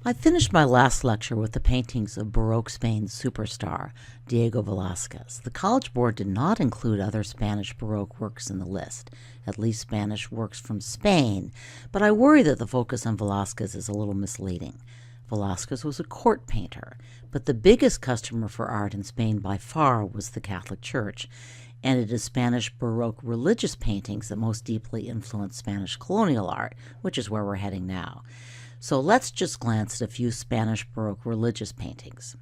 I finished my last lecture with the paintings of Baroque Spain's superstar, Diego Velázquez. The College Board did not include other Spanish Baroque works in the list, at least Spanish works from Spain, but I worry that the focus on Velázquez is a little misleading. Velázquez was a court painter, but the biggest customer for art in Spain by far was the Catholic Church, and it is Spanish Baroque religious paintings that most deeply influenced Spanish colonial art, which is where we're heading now. So let's just glance at a few Spanish Baroque religious paintings.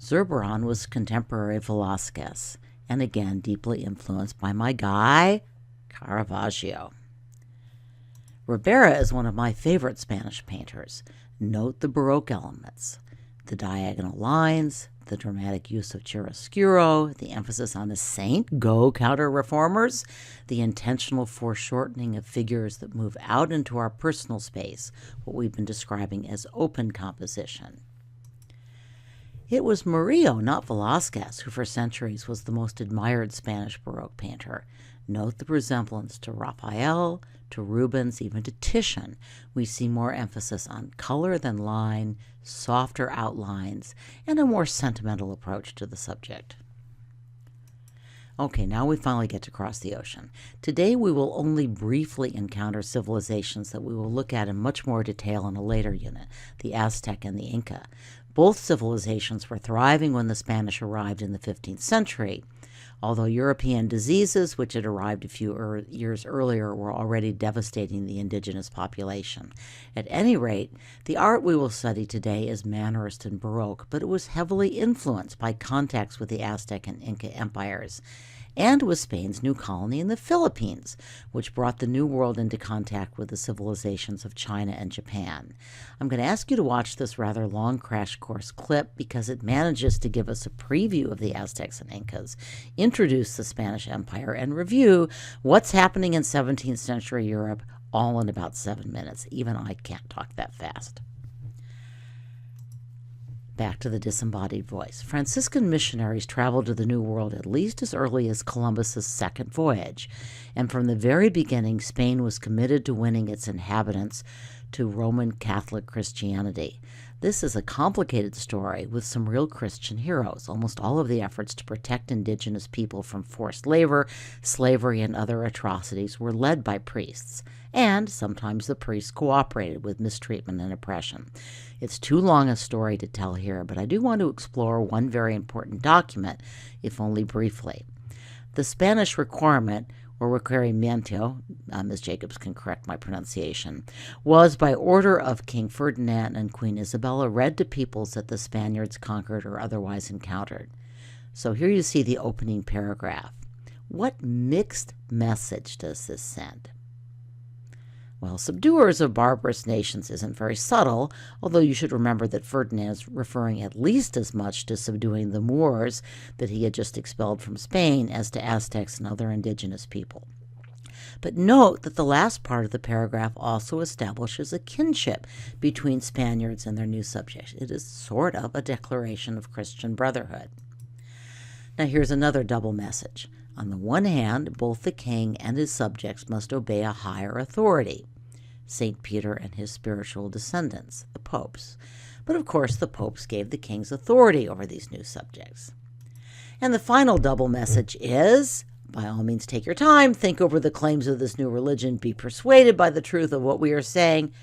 Zurbarán was contemporary of Velázquez, and again deeply influenced by my guy, Caravaggio. Ribera is one of my favorite Spanish painters. Note the Baroque elements, the diagonal lines, the dramatic use of chiaroscuro, the emphasis on a saint, go counter-reformers, the intentional foreshortening of figures that move out into our personal space, what we've been describing as open composition. It was Murillo, not Velázquez, who for centuries was the most admired Spanish Baroque painter. Note the resemblance to Raphael, to Rubens, even to Titian. We see more emphasis on color than line, softer outlines, and a more sentimental approach to the subject. Okay, now we finally get to cross the ocean. Today we will only briefly encounter civilizations that we will look at in much more detail in a later unit, the Aztec and the Inca. Both civilizations were thriving when the Spanish arrived in the 15th century. Although European diseases, which had arrived a few years earlier, were already devastating the indigenous population. At any rate, the art we will study today is Mannerist and Baroque, but it was heavily influenced by contacts with the Aztec and Inca empires, and with Spain's new colony in the Philippines, which brought the New World into contact with the civilizations of China and Japan. I'm going to ask you to watch this rather long crash course clip because it manages to give us a preview of the Aztecs and Incas, introduce the Spanish Empire, and review what's happening in 17th century Europe all in about 7 minutes. Even I can't talk that fast. Back to the disembodied voice. Franciscan missionaries traveled to the New World at least as early as Columbus's second voyage, and from the very beginning, Spain was committed to winning its inhabitants to Roman Catholic Christianity. This is a complicated story with some real Christian heroes. Almost all of the efforts to protect indigenous people from forced labor, slavery, and other atrocities were led by priests, and sometimes the priests cooperated with mistreatment and oppression. It's too long a story to tell here, but I do want to explore one very important document, if only briefly. The Spanish requirement, or requerimiento, Ms. Jacobs can correct my pronunciation, was by order of King Ferdinand and Queen Isabella read to peoples that the Spaniards conquered or otherwise encountered. So here you see the opening paragraph. What mixed message does this send? Well, subduers of barbarous nations isn't very subtle, although you should remember that Ferdinand is referring at least as much to subduing the Moors that he had just expelled from Spain as to Aztecs and other indigenous people. But note that the last part of the paragraph also establishes a kinship between Spaniards and their new subjects. It is sort of a declaration of Christian brotherhood. Now here's another double message. On the one hand, both the king and his subjects must obey a higher authority, St. Peter and his spiritual descendants, the popes. But of course, the popes gave the kings authority over these new subjects. And the final double message is, by all means, take your time, think over the claims of this new religion, be persuaded by the truth of what we are saying,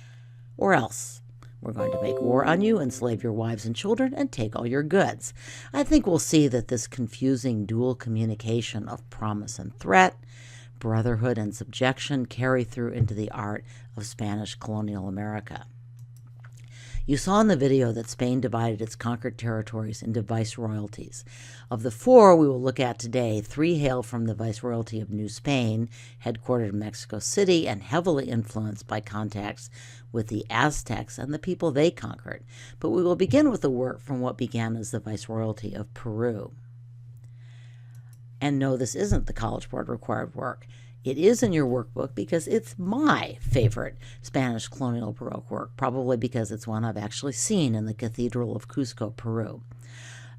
or else we're going to make war on you, enslave your wives and children, and take all your goods. I think we'll see that this confusing dual communication of promise and threat, brotherhood and subjection carry through into the art of Spanish colonial America. You saw in the video that Spain divided its conquered territories into viceroyalties. Of the 4 we will look at today, 3 hail from the Viceroyalty of New Spain, headquartered in Mexico City and heavily influenced by contacts with the Aztecs and the people they conquered. But we will begin with the work from what began as the Viceroyalty of Peru. And no, this isn't the College Board required work. It is in your workbook because it's my favorite Spanish colonial Baroque work, probably because it's one I've actually seen in the Cathedral of Cusco, Peru.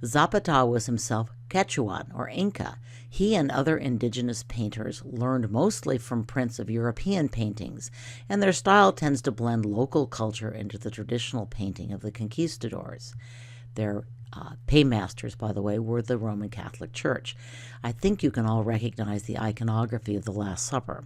Zapata was himself Quechuan, or Inca. He and other indigenous painters learned mostly from prints of European paintings, and their style tends to blend local culture into the traditional painting of the conquistadors. Their paymasters, by the way, were the Roman Catholic Church. I think you can all recognize the iconography of the Last Supper.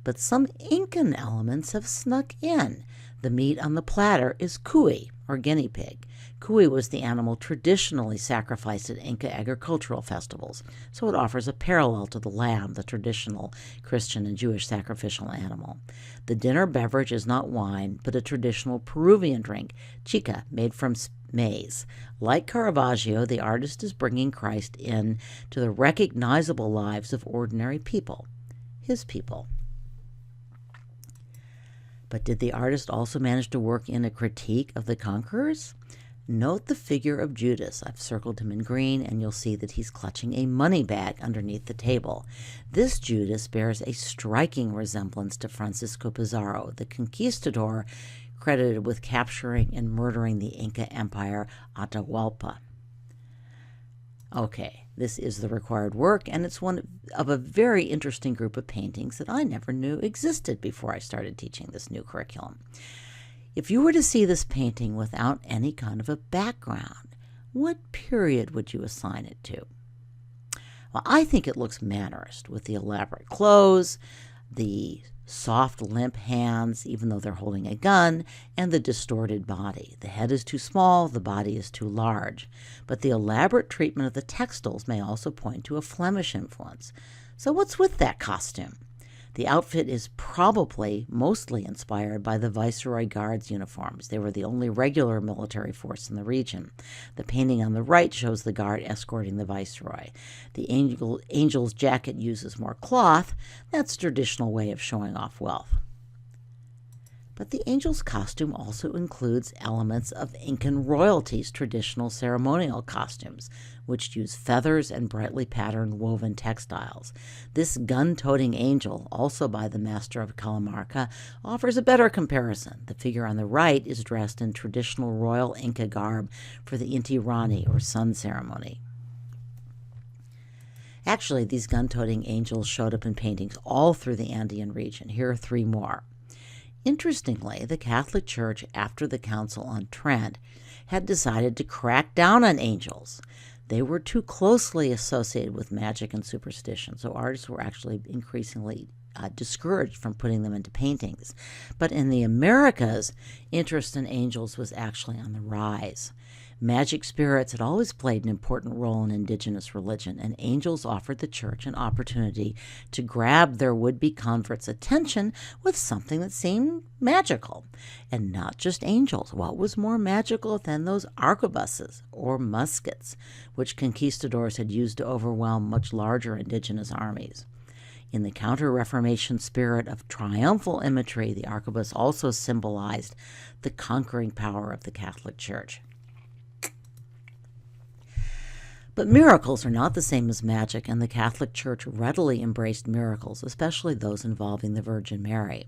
But some Incan elements have snuck in. The meat on the platter is cuy, or guinea pig. Cuy was the animal traditionally sacrificed at Inca agricultural festivals, so it offers a parallel to the lamb, the traditional Christian and Jewish sacrificial animal. The dinner beverage is not wine, but a traditional Peruvian drink, chica, made from maize. Like Caravaggio, the artist is bringing Christ in to the recognizable lives of ordinary people, his people. But did the artist also manage to work in a critique of the conquerors? Note the figure of Judas. I've circled him in green, and you'll see that he's clutching a money bag underneath the table. This Judas bears a striking resemblance to Francisco Pizarro, the conquistador credited with capturing and murdering the Inca Empire Atahualpa. Okay, this is the required work, and it's one of a very interesting group of paintings that I never knew existed before I started teaching this new curriculum. If you were to see this painting without any kind of a background, what period would you assign it to? Well, I think it looks Mannerist, with the elaborate clothes, the soft, limp hands, even though they're holding a gun, and the distorted body. The head is too small, the body is too large. But the elaborate treatment of the textiles may also point to a Flemish influence. So what's with that costume? The outfit is probably mostly inspired by the Viceroy Guards uniforms. They were the only regular military force in the region. The painting on the right shows the guard escorting the Viceroy. The angel's jacket uses more cloth. That's a traditional way of showing off wealth. But the angel's costume also includes elements of Incan royalty's traditional ceremonial costumes, which use feathers and brightly patterned woven textiles. This gun-toting angel, also by the master of Calamarca, offers a better comparison. The figure on the right is dressed in traditional royal Inca garb for the Inti Raymi, or sun ceremony. Actually, these gun-toting angels showed up in paintings all through the Andean region. Here are three more. Interestingly, the Catholic Church, after the Council on Trent, had decided to crack down on angels. They were too closely associated with magic and superstition, so artists were actually increasingly discouraged from putting them into paintings. But in the Americas, interest in angels was actually on the rise. Magic spirits had always played an important role in indigenous religion, and angels offered the church an opportunity to grab their would-be converts' attention with something that seemed magical. And not just angels. What was more magical than those arquebuses, or muskets, which conquistadors had used to overwhelm much larger indigenous armies? In the Counter-Reformation spirit of triumphal imagery, the arquebus also symbolized the conquering power of the Catholic Church. But miracles are not the same as magic, and the Catholic Church readily embraced miracles, especially those involving the Virgin Mary.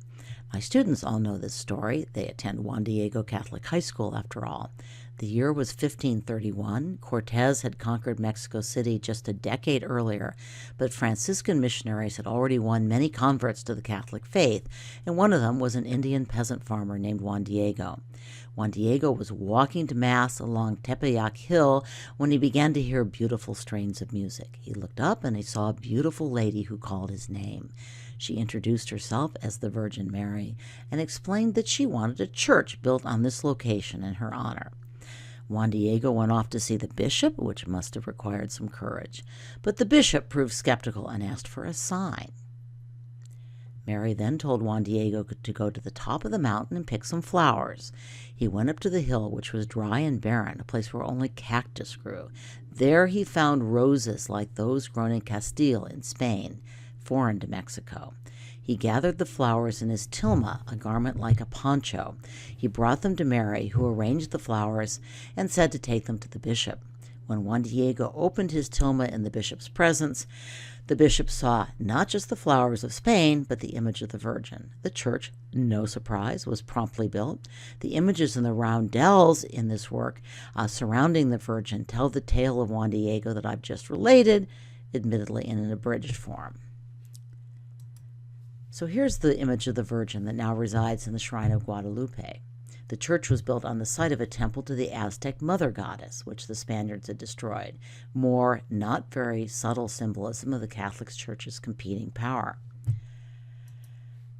My students all know this story. They attend Juan Diego Catholic High School, after all. The year was 1531. Cortez had conquered Mexico City just a decade earlier, but Franciscan missionaries had already won many converts to the Catholic faith, and one of them was an Indian peasant farmer named Juan Diego. Juan Diego was walking to Mass along Tepeyac Hill when he began to hear beautiful strains of music. He looked up and he saw a beautiful lady who called his name. She introduced herself as the Virgin Mary and explained that she wanted a church built on this location in her honor. Juan Diego went off to see the bishop, which must have required some courage, but the bishop proved skeptical and asked for a sign. Mary then told Juan Diego to go to the top of the mountain and pick some flowers. He went up to the hill, which was dry and barren, a place where only cactus grew. There he found roses like those grown in Castile in Spain, foreign to Mexico. He gathered the flowers in his tilma, a garment like a poncho. He brought them to Mary, who arranged the flowers and said to take them to the bishop. When Juan Diego opened his tilma in the bishop's presence, the bishop saw not just the flowers of Spain, but the image of the Virgin. The church, no surprise, was promptly built. The images in the roundels in this work surrounding the Virgin tell the tale of Juan Diego that I've just related, admittedly in an abridged form. So here's the image of the Virgin that now resides in the Shrine of Guadalupe. The church was built on the site of a temple to the Aztec mother goddess, which the Spaniards had destroyed. More, not very subtle symbolism of the Catholic Church's competing power.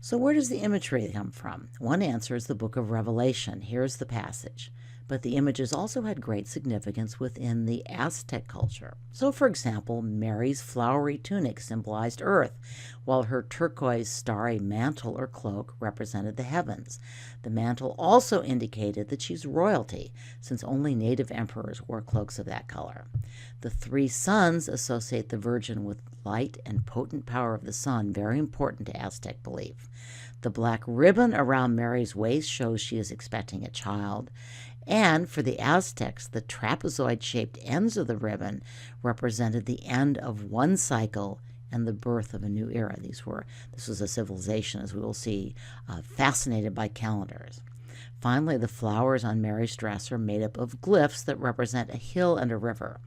So where does the imagery come from? One answer is the book of Revelation. Here's the passage. But the images also had great significance within the Aztec culture. So, for example, Mary's flowery tunic symbolized earth, while her turquoise starry mantle or cloak represented the heavens. The mantle also indicated that she's royalty, since only native emperors wore cloaks of that color. The three suns associate the Virgin with light and potent power of the sun, very important to Aztec belief. The black ribbon around Mary's waist shows she is expecting a child. And for the Aztecs, the trapezoid-shaped ends of the ribbon represented the end of one cycle and the birth of a new era. This was a civilization, as we will see, fascinated by calendars. Finally, the flowers on Mary's dress are made up of glyphs that represent a hill and a river.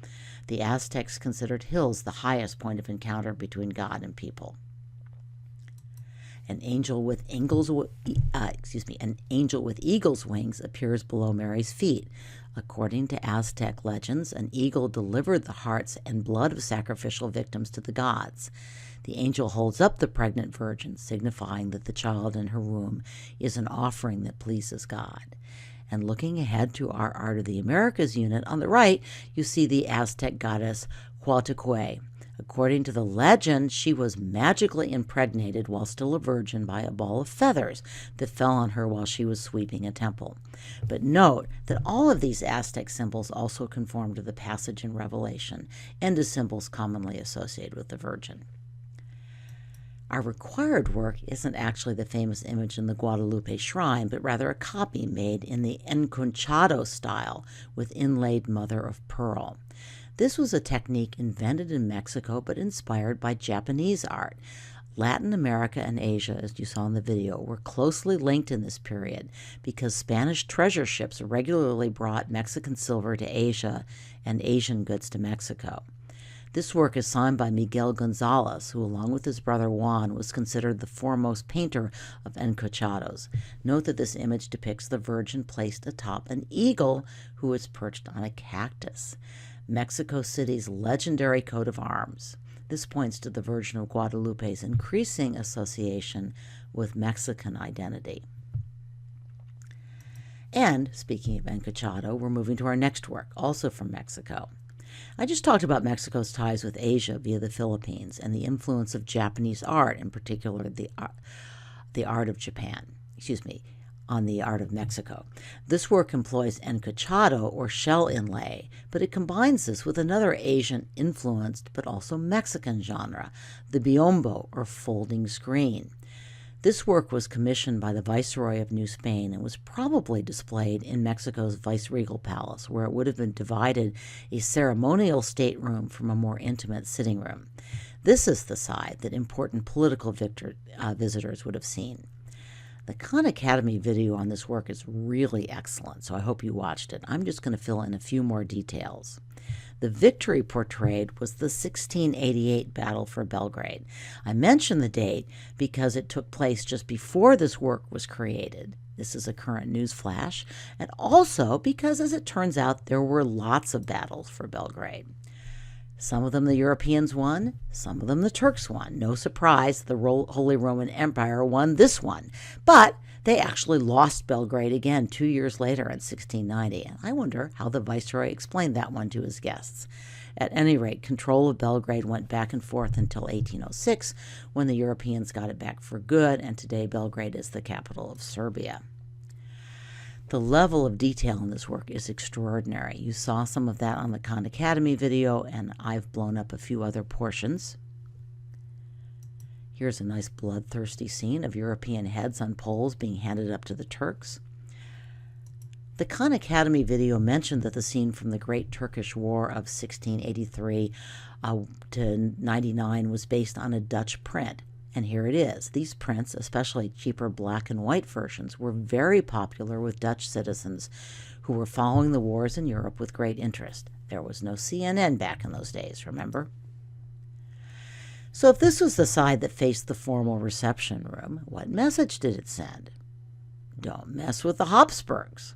The Aztecs considered hills the highest point of encounter between God and people. An angel with eagle's wings appears below Mary's feet. According to Aztec legends, an eagle delivered the hearts and blood of sacrificial victims to the gods. The angel holds up the pregnant virgin, signifying that the child in her womb is an offering that pleases God. And looking ahead to our Art of the Americas unit, on the right, you see the Aztec goddess Coatlicue. According to the legend, she was magically impregnated while still a virgin by a ball of feathers that fell on her while she was sweeping a temple. But note that all of these Aztec symbols also conform to the passage in Revelation and to symbols commonly associated with the Virgin. Our required work isn't actually the famous image in the Guadalupe shrine, but rather a copy made in the enconchado style with inlaid mother of pearl. This was a technique invented in Mexico but inspired by Japanese art. Latin America and Asia, as you saw in the video, were closely linked in this period because Spanish treasure ships regularly brought Mexican silver to Asia and Asian goods to Mexico. This work is signed by Miguel Gonzalez, who along with his brother Juan was considered the foremost painter of encochados. Note that this image depicts the Virgin placed atop an eagle who is perched on a cactus. Mexico City's legendary coat of arms. This points to the Virgin of Guadalupe's increasing association with Mexican identity. And, speaking of encochado, we're moving to our next work, also from Mexico. I just talked about Mexico's ties with Asia via the Philippines and the influence of Japanese art, in particular the art of Japan. On the art of Mexico. This work employs encochado, or shell inlay, but it combines this with another Asian-influenced but also Mexican genre, the biombo, or folding screen. This work was commissioned by the Viceroy of New Spain and was probably displayed in Mexico's viceregal palace, where it would have been divided a ceremonial stateroom from a more intimate sitting room. This is the side that important political visitors would have seen. The Khan Academy video on this work is really excellent, so I hope you watched it. I'm just going to fill in a few more details. The victory portrayed was the 1688 Battle for Belgrade. I mention the date because it took place just before this work was created. This is a current news flash, and also because, as it turns out, there were lots of battles for Belgrade. Some of them the Europeans won, some of them the Turks won. No surprise, the Holy Roman Empire won this one. But they actually lost Belgrade again 2 years later in 1690. And I wonder how the Viceroy explained that one to his guests. At any rate, control of Belgrade went back and forth until 1806, when the Europeans got it back for good, and today Belgrade is the capital of Serbia. The level of detail in this work is extraordinary. You saw some of that on the Khan Academy video, and I've blown up a few other portions. Here's a nice bloodthirsty scene of European heads on poles being handed up to the Turks. The Khan Academy video mentioned that the scene from the Great Turkish War of 1683 to 99 was based on a Dutch print. And here it is. These prints, especially cheaper black and white versions, were very popular with Dutch citizens who were following the wars in Europe with great interest. There was no CNN back in those days, remember? So if this was the side that faced the formal reception room, what message did it send? Don't mess with the Habsburgs.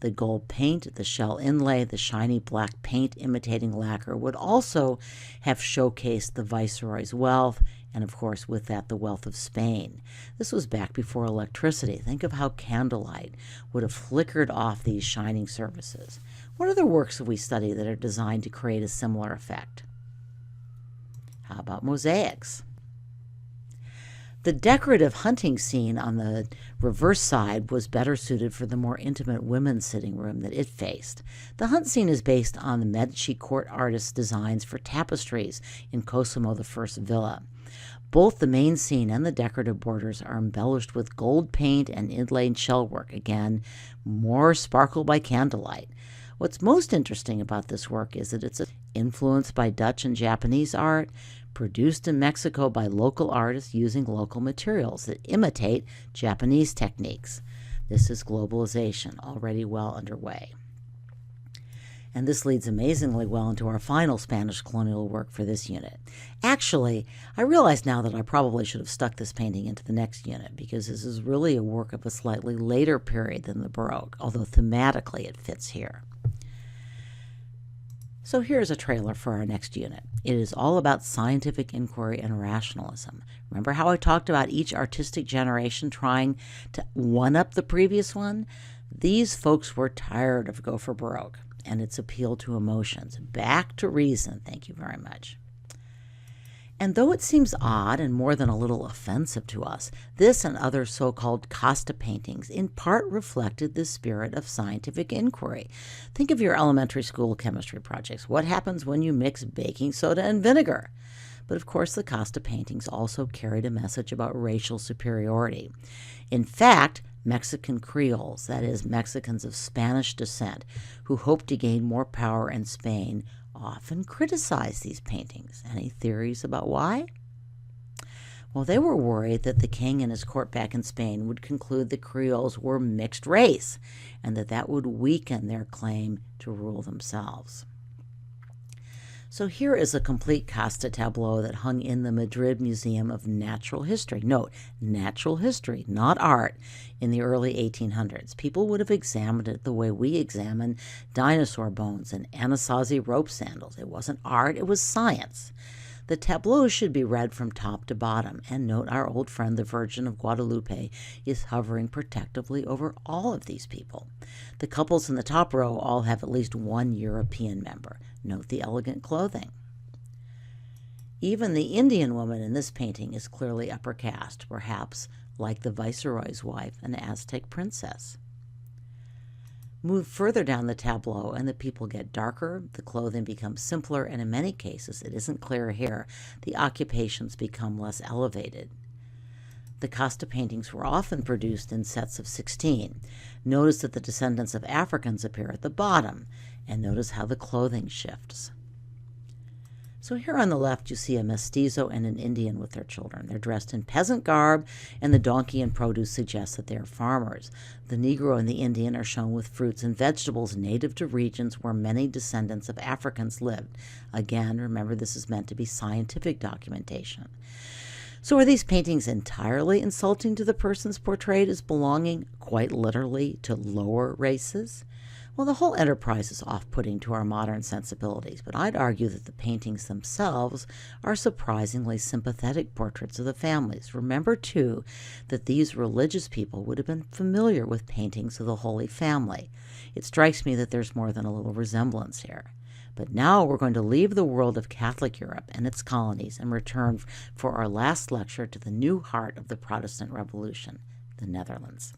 The gold paint, the shell inlay, the shiny black paint imitating lacquer would also have showcased the viceroy's wealth, and of course with that the wealth of Spain. This was back before electricity. Think of how candlelight would have flickered off these shining surfaces. What other works have we studied that are designed to create a similar effect? How about mosaics? The decorative hunting scene on the reverse side was better suited for the more intimate women's sitting room that it faced. The hunt scene is based on the Medici court artist's designs for tapestries in Cosimo I's villa. Both the main scene and the decorative borders are embellished with gold paint and inlaid shellwork. Again, more sparkle by candlelight. What's most interesting about this work is that it's influenced by Dutch and Japanese art, produced in Mexico by local artists using local materials that imitate Japanese techniques. This is globalization, already well underway. And this leads amazingly well into our final Spanish colonial work for this unit. Actually, I realize now that I probably should have stuck this painting into the next unit, because this is really a work of a slightly later period than the Baroque, although thematically it fits here. So here's a trailer for our next unit. It is all about scientific inquiry and rationalism. Remember how I talked about each artistic generation trying to one-up the previous one? These folks were tired of Go for Baroque and its appeal to emotions. Back to reason, thank you very much. And though it seems odd and more than a little offensive to us, this and other so-called Casta paintings in part reflected the spirit of scientific inquiry. Think of your elementary school chemistry projects. What happens when you mix baking soda and vinegar? But of course, the Casta paintings also carried a message about racial superiority. In fact, Mexican Creoles, that is, Mexicans of Spanish descent, who hoped to gain more power in Spain, often criticized these paintings. Any theories about why? Well, they were worried that the king and his court back in Spain would conclude the Creoles were mixed race, and that would weaken their claim to rule themselves. So here is a complete Casta tableau that hung in the Madrid Museum of Natural History. Note, natural history, not art, in the early 1800s. People would have examined it the way we examine dinosaur bones and Anasazi rope sandals. It wasn't art, it was science. The tableau should be read from top to bottom, and note our old friend the Virgin of Guadalupe is hovering protectively over all of these people. The couples in the top row all have at least one European member. Note the elegant clothing. Even the Indian woman in this painting is clearly upper caste, perhaps like the viceroy's wife, an Aztec princess. Move further down the tableau and the people get darker, the clothing becomes simpler, and in many cases, it isn't clear here, the occupations become less elevated. The Casta paintings were often produced in sets of 16. Notice that the descendants of Africans appear at the bottom, and notice how the clothing shifts. So here on the left you see a mestizo and an Indian with their children. They're dressed in peasant garb, and the donkey and produce suggests that they are farmers. The Negro and the Indian are shown with fruits and vegetables native to regions where many descendants of Africans lived. Again, remember this is meant to be scientific documentation. So are these paintings entirely insulting to the persons portrayed as belonging, quite literally, to lower races? Well, the whole enterprise is off-putting to our modern sensibilities, but I'd argue that the paintings themselves are surprisingly sympathetic portraits of the families. Remember, too, that these religious people would have been familiar with paintings of the Holy Family. It strikes me that there's more than a little resemblance here. But now we're going to leave the world of Catholic Europe and its colonies and return for our last lecture to the new heart of the Protestant Revolution, the Netherlands.